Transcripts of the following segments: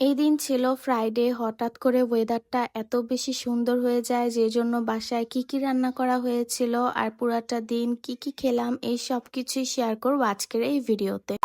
এই দিন ছিল ফ্রাইডে। হঠাৎ করে ওয়েদারটা এত বেশি সুন্দর হয়ে যায় যে জন্য বাসায় কি কি রান্না করা হয়েছিল আর পুরাটা দিন কি কি খেলাম এই সব কিছুই শেয়ার করবো আজকের এই ভিডিওতে।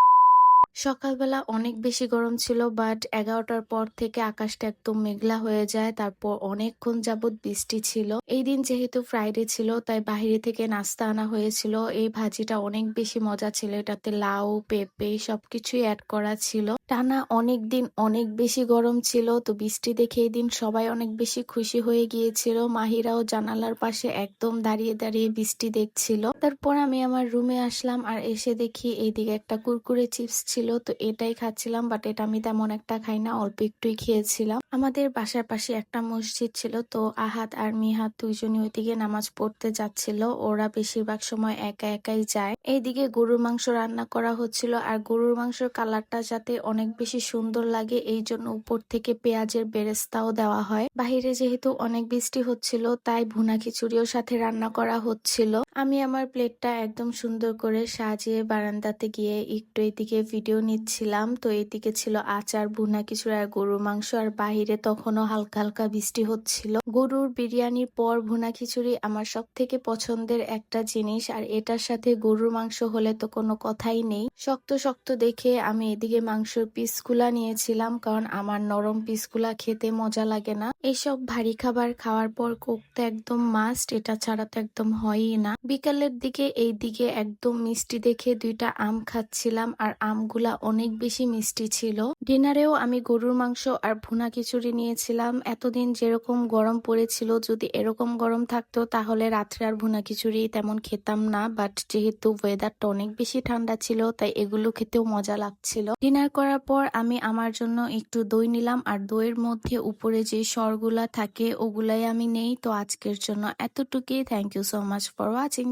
সকালবেলা অনেক বেশি গরম ছিল, বাট 11টার পর থেকে আকাশটা একদম মেঘলা হয়ে যায়। তারপর অনেকক্ষণ যাবৎ বৃষ্টি ছিল। এই দিন যেহেতু ফ্রাইডে ছিল তাই বাইরে থেকে নাস্তা আনা হয়েছিল। এই ভাজিটা অনেক বেশি মজা ছিল, এটাতে লাউ পেঁপে সবকিছুই অ্যাড করা ছিল। টানা অনেক দিন অনেক বেশি গরম ছিল, তো বৃষ্টি দেখে এই দিন সবাই অনেক বেশি খুশি হয়ে গিয়েছিল। মাহিরাও জানালার পাশে একদম দাঁড়িয়ে দাঁড়িয়ে বৃষ্টি দেখছিল। তারপর আমি আমার রুমে আসলাম আর এসে দেখি এইদিকে একটা কুরকুরে চিপস ছিল, তো এটাই খাচ্ছিলাম। বাট এটা আমি তেমন একটা খাই না, অল্প একটুই খেয়েছিলাম। আমাদের বাসার পাশে একটা মসজিদ ছিল, তো আহাত আর মিহাত দুইজনই ওইদিকে নামাজ পড়তে যাচ্ছিল। ওরা বেশিরভাগ সময় একা একাই যায়। এইদিকে গরুর মাংস রান্না করা হচ্ছিল, আর গরুর মাংসের কালারটা যাতে অনেক বেশি সুন্দর লাগে এই জন্য উপর থেকে পেঁয়াজের বেরেস্তাও দেওয়া হয়। বাহিরে যেহেতু অনেক বৃষ্টি হচ্ছিল তাই ভুনা খিচুড়িও সাথে রান্না করা হচ্ছিল। আমি আমার প্লেটটা একদম সুন্দর করে সাজিয়ে বারান্দাতে গিয়ে একটু এদিকে ভিডিও নিচ্ছিলাম। তো এদিকে ছিল আচার, ভুনা খিচুড়ি আর গরুর মাংস, আর বাহিরে তখনও হালকা হালকা বৃষ্টি হচ্ছিল। গরুর বিরিয়ানির পর ভুনা খিচুড়ি আমার সব থেকে পছন্দের একটা জিনিস, আর এটার সাথে গরুর মাংস হলে তো কোনো কথাই নেই। শক্ত শক্ত দেখে আমি এদিকে মাংসের পিসগুলা নিয়েছিলাম, কারণ আমার নরম পিসগুলা খেতে মজা লাগে না। এইসব ভারী খাবার খাওয়ার পর কোক তো একদম মাস্ট, এটা ছাড়া তো একদম হয়ই না। বিকালের দিকে এই দিকে একদম মিষ্টি দেখে দুইটা আম খাচ্ছিলাম, আর আমগুলা অনেক বেশি মিষ্টি ছিল। ডিনারেও আমি গরুর মাংস আর ভুনা খিচুড়ি নিয়েছিলাম। এতদিন যেরকম গরম পড়েছিল, যদি এরকম গরম থাকতো তাহলে রাত্রে আর ভুনা খিচুড়ি তেমন খেতাম না। বাট যেহেতু ওয়েদারটা অনেক বেশি ঠান্ডা ছিল তাই এগুলো খেতেও মজা লাগছিল। ডিনার করার পর আমি আমার জন্য একটু দই নিলাম, আর দইয়ের মধ্যে উপরে যে সরগুলা থাকে ওগুলাই আমি নেই। তো আজকের জন্য এতটুকুই। Thank you so much for watching.